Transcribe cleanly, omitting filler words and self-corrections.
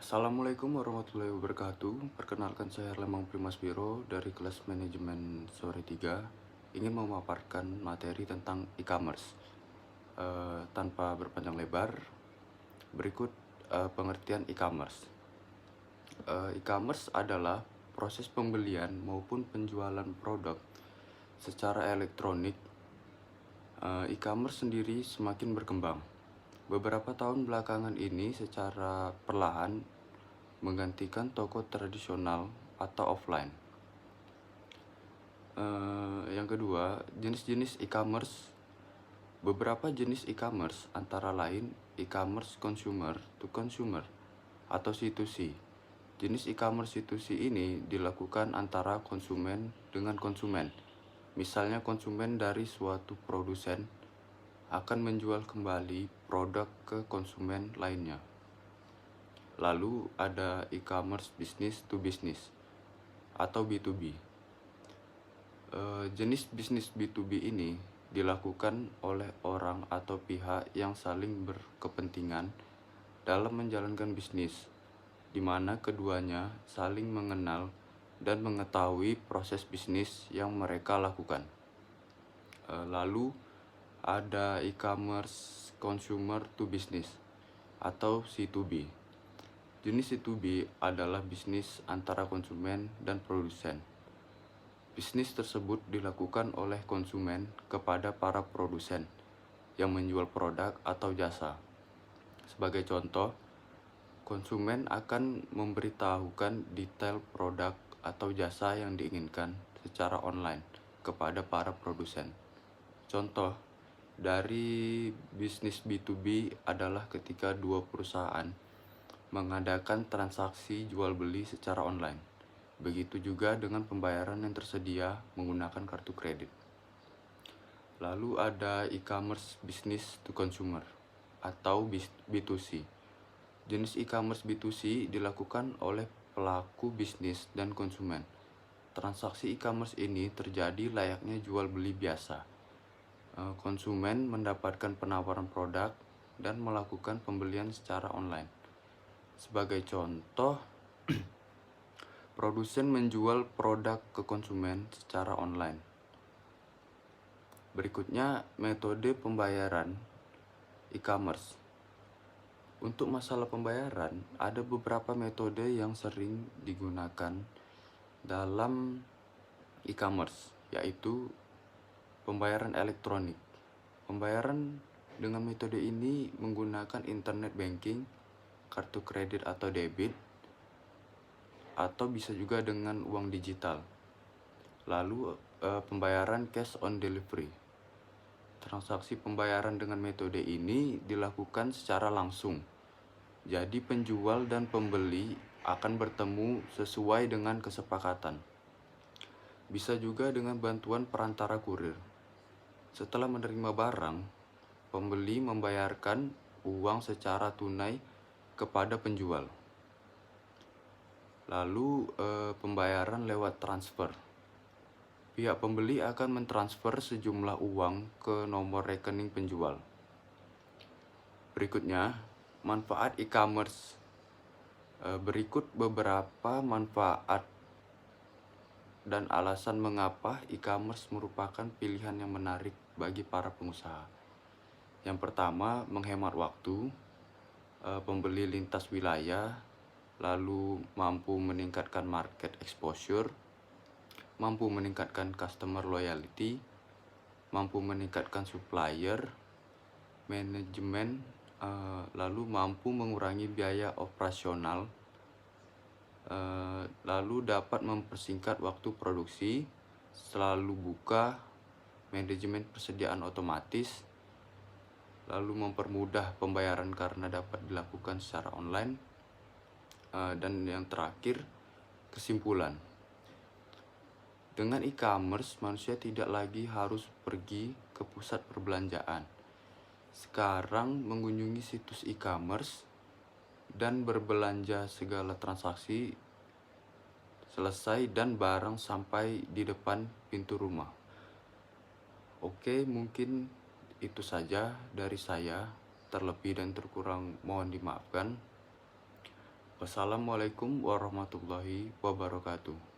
Assalamualaikum warahmatullahi wabarakatuh. Perkenalkan, saya Lemang Primas Biro dari kelas manajemen sore 3 ingin memaparkan materi tentang e-commerce. Tanpa berpanjang lebar, berikut pengertian e-commerce. E-commerce adalah proses pembelian maupun penjualan produk secara elektronik. E-commerce sendiri semakin berkembang. Beberapa tahun belakangan ini secara perlahan menggantikan toko tradisional atau offline. Yang kedua, jenis-jenis e-commerce. Beberapa jenis e-commerce antara lain e-commerce consumer to consumer atau C2C. Jenis e-commerce C2C ini dilakukan antara konsumen dengan konsumen. Misalnya konsumen dari suatu produsen akan menjual kembali produk ke konsumen lainnya. Lalu ada e-commerce business to business atau B2B. Jenis bisnis B2B ini dilakukan oleh orang atau pihak yang saling berkepentingan dalam menjalankan bisnis, di mana keduanya saling mengenal dan mengetahui proses bisnis yang mereka lakukan. Lalu ada e-commerce consumer to business atau C2B. Jenis C2B adalah bisnis antara konsumen dan produsen. Bisnis tersebut dilakukan oleh konsumen kepada para produsen yang menjual produk atau jasa. Sebagai contoh, konsumen akan memberitahukan detail produk atau jasa yang diinginkan secara online kepada para produsen. Contoh dari bisnis B2B adalah ketika dua perusahaan mengadakan transaksi jual beli secara online. Begitu juga dengan pembayaran yang tersedia menggunakan kartu kredit. Lalu ada e-commerce business to consumer atau B2C. Jenis e-commerce B2C dilakukan oleh pelaku bisnis dan konsumen. Transaksi e-commerce ini terjadi layaknya jual beli biasa. Konsumen mendapatkan penawaran produk dan melakukan pembelian secara online. Sebagai contoh, produsen menjual produk ke konsumen secara online. Berikutnya, metode pembayaran e-commerce. Untuk masalah pembayaran, ada beberapa metode yang sering digunakan dalam e-commerce, yaitu pembayaran elektronik. Pembayaran dengan metode ini menggunakan internet banking, kartu kredit atau debit, atau bisa juga dengan uang digital. Lalu pembayaran cash on delivery. Transaksi pembayaran dengan metode ini dilakukan secara langsung. Jadi penjual dan pembeli akan bertemu sesuai dengan kesepakatan. Bisa juga dengan bantuan perantara kurir. Setelah menerima barang, pembeli membayarkan uang secara tunai kepada penjual. Lalu pembayaran lewat transfer. Pihak pembeli akan mentransfer sejumlah uang ke nomor rekening penjual. Berikutnya, manfaat e-commerce. Berikut beberapa manfaat dan alasan mengapa e-commerce merupakan pilihan yang menarik bagi para pengusaha. Yang pertama, menghemat waktu. Pembeli lintas wilayah, lalu mampu meningkatkan market exposure, mampu meningkatkan customer loyalty, mampu meningkatkan supplier, manajemen, lalu mampu mengurangi biaya operasional, lalu dapat mempersingkat waktu produksi, selalu buka, manajemen persediaan otomatis, lalu mempermudah pembayaran karena dapat dilakukan secara online, dan yang terakhir, kesimpulan. Dengan e-commerce, manusia tidak lagi harus pergi ke pusat perbelanjaan. Sekarang mengunjungi situs e-commerce dan berbelanja, segala transaksi selesai dan barang sampai di depan pintu rumah. Oke, mungkin itu saja dari saya. Terlebih dan terkurang mohon dimaafkan. Wassalamualaikum warahmatullahi wabarakatuh.